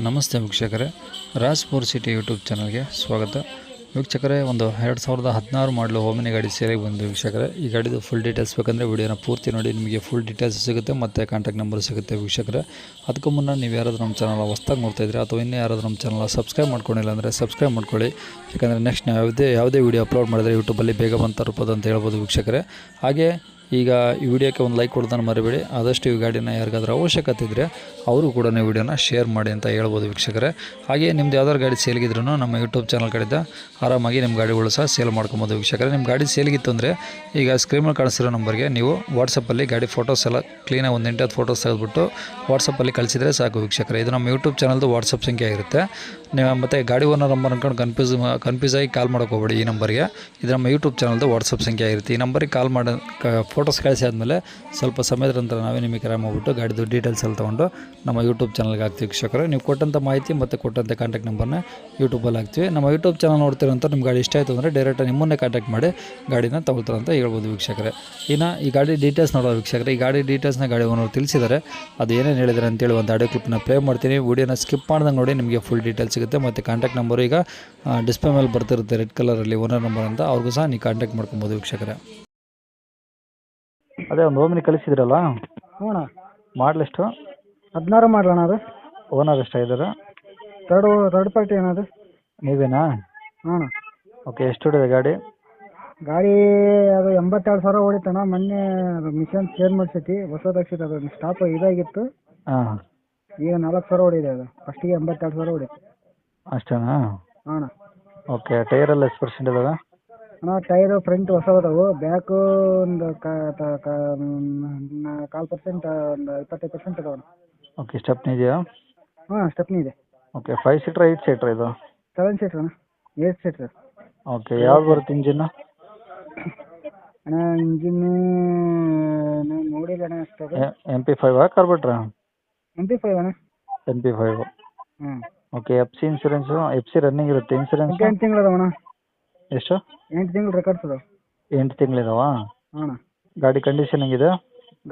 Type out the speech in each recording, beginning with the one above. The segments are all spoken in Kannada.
ನಮಸ್ತೆ ವೀಕ್ಷಕರೇ, ರಾಜ್ ಫೋರ್ ಸಿಟಿ ಯೂಟ್ಯೂಬ್ ಚಾನಲ್ಗೆ ಸ್ವಾಗತ. ವೀಕ್ಷಕರೇ, ಒಂದು 2016 ಮಾಡಲು ಓಮಿನಿ ಗಾಡಿ ಸೇಲಿಗೆ ಬಂದು ವೀಕ್ಷಕರೇ. ಈ ಗಾಡಿದು ಫುಲ್ ಡೀಟೇಲ್ಸ್ ಬೇಕಂದರೆ ವಿಡಿಯೋನ ಪೂರ್ತಿ ನೋಡಿ, ನಿಮಗೆ ಫುಲ್ ಡೀಟೇಲ್ಸ್ ಸಿಗುತ್ತೆ ಮತ್ತು ಕಾಂಟ್ಯಾಕ್ಟ್ ನಂಬರ್ ಸಿಗುತ್ತೆ ವೀಕ್ಷಕರೇ. ಅದಕ್ಕೂ ಮುನ್ನ ನೀವು ಯಾರಾದರೂ ನಮ್ಮ ಚಾನಲ್ ಹೊಸ್ದಾಗಿ ನೋಡ್ತಾ ಇದ್ದರೆ ಅಥವಾ ಇನ್ನೂ ಯಾರಾದರೂ ನಮ್ಮ ಚಾನಲ್ ಸಬ್ಸ್ಕ್ರೈಬ್ ಮಾಡ್ಕೊಂಡಿಲ್ಲ ಅಂದರೆ ಸಬ್ಸ್ಕ್ರೈಬ್ ಮಾಡ್ಕೊಳ್ಳಿ. ಯಾಕಂದರೆ ನೆಕ್ಸ್ಟ್ ನಾವು ಯಾವುದೇ ವಿಡಿಯೋ ಅಪ್ಲೋಡ್ ಮಾಡಿದ್ರೆ ಯೂಟ್ಯೂಬಲ್ಲಿ ಬೇಗ ಬಂದು ತಲುಪೋದು ಅಂತ ಹೇಳ್ಬೋದು ವೀಕ್ಷಕರೇ. ಹಾಗೆ ಈಗ ಈ ವಿಡಿಯೋಕ್ಕೆ ಒಂದು ಲೈಕ್ ಕೊಡೋದನ್ನು ಮರಿಬೇಡಿ. ಆದಷ್ಟು ಈ ಗಾಡಿನ ಯಾರಿಗಾದ್ರೂ ಅವಶ್ಯಕತೆ ಇದ್ದರೆ ಅವರು ಕೂಡ ನೀವು ವಿಡಿಯೋನ ಶೇರ್ ಮಾಡಿ ಅಂತ ಹೇಳ್ಬೋದು ವೀಕ್ಷಕರೇ. ಹಾಗೆ ನಿಮ್ದು ಯಾವ್ದಾದ್ರು ಗಾಡಿ ಸೇಲ್ಗಿದ್ರೂ ನಮ್ಮ ಯೂಟ್ಯೂಬ್ ಚಾನಲ್ ಕಡೆಯಿಂದ ಆರಾಮಾಗಿ ನಿಮ್ಮ ಗಾಡಿಗಳು ಸಹ ಸೇಲ್ ಮಾಡ್ಕೊಬೋದು ವೀಕ್ಷಕರೇ. ನಿಮ್ಮ ಗಾಡಿ ಸೇಲ್ಗಿತ್ತು ಅಂದರೆ ಈಗ ಸ್ಕ್ರೀನಲ್ಲಿ ಕಾಣಿಸಿರೋ ನಂಬರ್ಗೆ ನೀವು ವಾಟ್ಸಪ್ಪಲ್ಲಿ ಗಾಡಿ ಫೋಟೋಸ್ ಎಲ್ಲ ಕ್ಲೀನಾಗಿ ಒಂದು 8 ಫೋಟೋಸ್ ತೆಗೆದುಬಿಟ್ಟು ವಾಟ್ಸಪ್ಪಲ್ಲಿ ಕಳಿಸಿದರೆ ಸಾಕು ವೀಕ್ಷಕರೇ. ಇದು ನಮ್ಮ ಯೂಟ್ಯೂಬ್ ಚಾನಲ್ದು ವಾಟ್ಸಪ್ ಸಂಖ್ಯೆ ಆಗಿರುತ್ತೆ. ನೀವು ಮತ್ತು ಗಾಡಿ ಓನರ್ ನಂಬರ್ ಅಂದ್ಕೊಂಡು ಕನ್ಫ್ಯೂಸ್ ಆಗಿ ಕಾಲ್ ಮಾಡೋಕೆ ಹೋಗಬೇಡಿ. ಈ ನಂಬರ್ಗೆ ಇದು ನಮ್ಮ ಯೂಟ್ಯೂಬ್ ಚಾನಲ್ದು ವಾಟ್ಸಪ್ ಸಂಖ್ಯೆ ಆಗಿರುತ್ತೆ. ಈ ನಂಬರಿಗೆ ಕಾಲ್ ಮಾಡಿ ಫೋಟೋಸ್ ಕಳಿಸಿ ಆದಮೇಲೆ ಸ್ವಲ್ಪ ಸಮಯದ ನಂತರ ನಾವೇ ನಿಮಗೆ ಕರೆ ಮಾಡಿಬಿಟ್ಟು ಗಾಡಿದು ಡೀಟೇಲ್ಸ್ ಎಲ್ಲ ತೊಗೊಂಡು ನಮ್ಮ ಯೂಟ್ಯೂಬ್ ಚಾನಲ್ಗೆ ಹಾಕ್ತೀವಿ ವೀಕ್ಷಕರೇ. ನೀವು ಕೊಟ್ಟಂಥ ಮಾಹಿತಿ ಮತ್ತು ಕೊಟ್ಟಂಥ ಕಾಂಟ್ಯಾಕ್ಟ್ ನಂಬರ್ನ ಯೂಟ್ಯೂಬಲ್ಲಿ ಹಾಕ್ತೀವಿ. ನಮ್ಮ ಯೂಟ್ಯೂಬ್ ಚಾನಲ್ ನೋಡ್ತಿರೋಂಥ ನಿಮ್ಮ ಗಾಡಿ ಇಷ್ಟ ಆಯಿತು ಅಂದರೆ ಡೈರೆಕ್ಟಾಗಿ ನಿಮ್ಮನ್ನೇ ಕಾಂಟ್ಯಾಕ್ಟ್ ಮಾಡಿ ಗಾಡಿನ ತಗೊಳ್ತಾರೆ ಅಂತ ಹೇಳ್ಬೋದು ವೀಕ್ಷಕರೇ. ಇನ್ನು ಈ ಗಾಡಿ ಡೀಟೇಲ್ಸ್ ನೋಡೋ ವೀಕ್ಷಕರೇ, ಈ ಗಾಡಿ ಡೀಟೇಲ್ಸ್ನ ಗಾಡಿ ಓನರ್ ತಿಳಿಸಿದ್ದಾರೆ. ಅದು ಏನೇನು ಹೇಳಿದ್ದಾರೆ ಅಂತೇಳಿ ಒಂದು ಆಡಿಯೋ ಕ್ಲಿಪ್ನ ಪ್ಲೇ ಮಾಡ್ತೀನಿ. ವಿಡಿಯೋನ ಸ್ಕಿಪ್ ಮಾಡ್ದಂಗೆ ನೋಡಿ, ನಿಮಗೆ ಫುಲ್ ಡೀಟೇಲ್ಸ್ ಸಿಗುತ್ತೆ. ಮತ್ತು ಕಾಂಟ್ಯಾಕ್ಟ್ ನಂಬರು ಈಗ ಡಿಸ್ಪ್ಲೇ ಮೇಲೆ ಬರ್ತಿರುತ್ತೆ ರೆಡ್ ಕಲರಲ್ಲಿ ಓನರ್ ನಂಬರ್ ಅಂತ, ಅವ್ರಿಗೂ ಸಹ ನೀವು ಕಾಂಟ್ಯಾಕ್ಟ್ ಮಾಡ್ಕೊಬೋದು ವೀಕ್ಷಕರೇ. ಅದೇ ಒಂದು ಓಮಿನಿ ಕಳಿಸಿದ್ರಲ್ಲ, ಹ್ಞೂ ಅಣ್ಣ. ಮಾಡಲ್ ಎಷ್ಟು? 16 ಮಾಡಲಣ್ಣ ಅದು. ಓನರ್ ಎಷ್ಟಾಗಿದ್ದಾರೆ? ಥರ್ಡ್ ಪಾರ್ಟಿ ಏನದು? ನೀವೇನಾ? ಹ್ಞೂ ಅಣ್ಣ. ಓಕೆ, ಎಷ್ಟು ಹೊಡಿದೆ ಗಾಡಿ? ಗಾಡಿ ಅದು 82,000 ಹೊಡಿತಣ್ಣ. ಮೊನ್ನೆ ಅದು ಮಿಷನ್ ಚೇಂಜ್ ಮಾಡಿಸೈತಿ, ಹೊಸದಾಗ್ಸೈತಿ. ಅದು ಸ್ಟಾಪ್ ಇದಾಗಿತ್ತು. ಹಾಂ, ಈಗ 4,000 ಹೊಡಿದೆ. ಅದು ಫಸ್ಟಿಗೆ 82,000 ಹೊಡಿತು. ಅಷ್ಟೇನಾ? ಹಾಂ ಅಣ್ಣ. ಓಕೆ, ಟೈರೆಲ್ಲ ಎಷ್ಟು ಪರ್ಸೆಂಟ್ ಇದಾವೆ? ಅಣ್ಣ ಟೈರು ಫ್ರಂಟ್ ಹೊಸದವು, ಬ್ಯಾಕು ಒಂದು 1/4%, ಒಂದು 25% ಇದಾವಣ್ಣ. ಓಕೆ, ಸ್ಟೆಪ್ನಿ ಇದೆಯಾ? ಹಾಂ, ಸ್ಟೆಪ್ನಿ ಇದೆ. ಓಕೆ, 5 ಸೀಟ್ರಾ 8 ಸೀಟ್ರಾ ಇದು? 7 ಸೀಟ್ರ್ ಅಣ್ಣ, 8 ಸೀಟ್ರ್. ಓಕೆ, ಯಾವ್ದು ಬರುತ್ತೆ ಇಂಜಿನ್ನು? ಅಣ್ಣ ಇಂಜಿನ್ನು ನೋಡಿಲ್ಲ ಅಣ್ಣ ಅಷ್ಟು. MP5 ಕಾರ್ಬೋಟ್ರಾ? MP5 ಅಣ್ಣ. MP5. ಹ್ಞೂ. ಓಕೆ, ಇನ್ಸೂರೆನ್ಸು FC ರನ್ನಿಂಗ್ ಇರುತ್ತೆ ಇನ್ಸೂರೆನ್ಸ್? 8 ತಿಂಗಳು ಅದಾವಣ್ಣ. ಎಷ್ಟು? 8 ತಿಂಗಳು ರೆಕಾರ್ಡ್ಸ್ ಅದಾವೆ. 8 ತಿಂಗಳಿದಾವಾ? ಹಾಂ ಅಣ್ಣ. ಗಾಡಿ ಕಂಡೀಷನ್ ಹೆಂಗಿದೆ?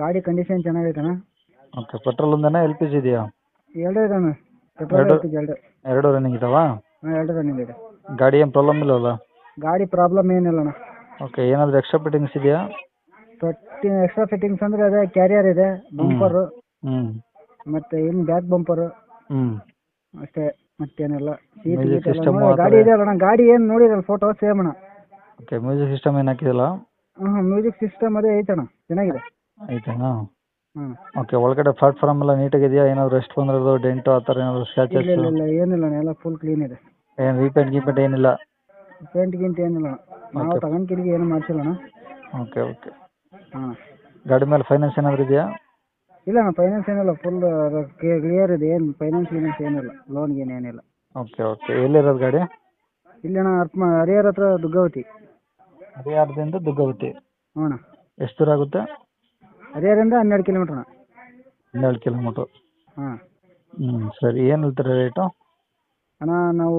ಗಾಡಿ ಕಂಡೀಷನ್ ಚೆನ್ನಾಗೈತೆ ಅಣ್ಣ. ಓಕೆ, ಪೆಟ್ರೋಲ್ ಒಂದೇನಾ LPG ಇದೆಯಾ? ಎರಡೂ ಇದೆ ಅಣ್ಣ, ಪೆಟ್ರೋಲ್ LPG ಎರಡು. ಎರಡು ರನ್ನಿಂಗ್ ಇದಾವಾ? ಹಾಂ, ಎರಡು ರನ್ನಿಂಗ್ ಇದೆ. ಗಾಡಿ ಏನು ಪ್ರಾಬ್ಲಮ್ ಇಲ್ಲವಲ್ಲ? ಗಾಡಿ ಪ್ರಾಬ್ಲಮ್ ಏನಿಲ್ಲ ಅಣ್ಣ. ಓಕೆ, ಏನಾದರೂ ಎಕ್ಸ್ಟ್ರಾ ಫಿಟ್ಟಿಂಗ್ಸ್ ಇದೆಯಾ? ಎಕ್ಸ್ಟ್ರಾ ಫಿಟ್ಟಿಂಗ್ಸ್ ಅಂದರೆ ಅದೇ ಕ್ಯಾರಿಯರ್ ಇದೆ, ಬಂಪರು ಹ್ಞೂ ಮತ್ತು ಇನ್ನು ಬ್ಯಾಕ್ ಬಂಪರು ಹ್ಞೂ ಅಷ್ಟೇ, ಮತ್ತೇನಿಲ್ಲ. Music ಸೀಟ್ system ಗಾಡಿ ಇದೆ ಅಣ್ಣ. ಗಾಡಿ ಏನು ನೋಡಿರಲ್ಲ ಫೋಟೋ ಸೇಮ್ ಅಣ್ಣ. ಓಕೆ, ಮ್ಯೂಸಿಕ್ ಸಿಸ್ಟಮ್ ಏನು ಹಾಕಿದಿಲ್ಲ? ಹಾಂ, ಮ್ಯೂಸಿಕ್ ಸಿಸ್ಟಮ್ ಅದೇ ಐತಣ್ಣ, ಚೆನ್ನಾಗಿದೆ. ಐತೆನಾ? ಹಾಂ. ಓಕೆ, ಒಳಗಡೆ ಪ್ಲಾಟ್ಫಾರ್ಮ್ ಎಲ್ಲ ನೀಟಾಗಿದೆಯಾ? ಏನಾದರೂ ರೆಸ್ಟ್ ಬಂದಿರೋದು ಡೆಂಟು ಆ ಥರ ಏನಾದರೂ ಸ್ಕ್ರಾಚಸ್? ಇಲ್ಲ ಇಲ್ಲ ಏನಿಲ್ಲ ಅಣ್ಣ, ಎಲ್ಲ ಫುಲ್ ಕ್ಲೀನ್ ಇದೆ. ಏನು ರೀಪೇಂಟ್ ಗೀಪೇಂಟ್ ಏನಿಲ್ಲ? ಪೇಂಟ್ ಗಿಂಟ್ ಏನಿಲ್ಲ ಅಣ್ಣ, ನಾವು ತಗೊಂಡ್ಕಿರಿಗೆ ಏನು ಮಾಡ್ಸಿಲ್ಲ ಅಣ್ಣ. Okay okay. ಹಾಂ. ಗಾಡಿ ಮೇಲೆ ಫೈನಾನ್ಸ್ ಏನಾದರೂ ಇದೆಯಾ? ಇಲ್ಲ ಅಣ್ಣ, ಫೈನಾನ್ಸ್ ಏನಿಲ್ಲ, ಫುಲ್ ಕ್ಲಿಯರ್ ಇದೆ. ಏನು ಫೈನಾನ್ಸ್ ಏನಿಲ್ಲ, ಲೋನ್ ಗೀನ್ ಏನಿಲ್ಲ. Okay okay. ಎಲ್ಲಿರೋದು ಗಾಡಿ? ಇಲ್ಲ ಅಣ್ಣ, ಹರಿಹರ ಹತ್ರ ದುಗ್ಗಾವತಿ. ಹರಿಹರದಿಂದ ದುಗ್ಗಾವತಿ? ಹ್ಞೂ ಅಣ್ಣ. ಎಷ್ಟು ದೂರ ಆಗುತ್ತೆ? ಹರಿಹರದಿಂದ 12 ಕಿಲೋಮೀಟ್ರ್ ಅಣ್ಣ. 12 ಕಿಲೋಮೀಟ್ರ್. ಹಾಂ. ಸರಿ, ಏನು ಹೇಳ್ತಾರೆ ರೇಟು? ಅಣ್ಣ ನಾವು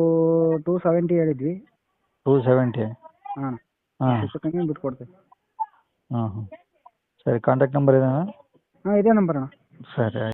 270 ಹೇಳಿದ್ವಿ. 270? ಹಾಂ. ಹಾಂ ಕಮ್ಮಿ ಬಿಟ್ಟು ಕೊಡ್ತೀವಿ. ಹಾಂ ಹಾಂ. ಸರಿ, ಕಾಂಟ್ಯಾಕ್ಟ್ ನಂಬರ್ ಇದೇನಾ? ಹಾಂ, ಇದೇ ನಂಬರ್ ಅಣ್ಣ. ಸರಿ.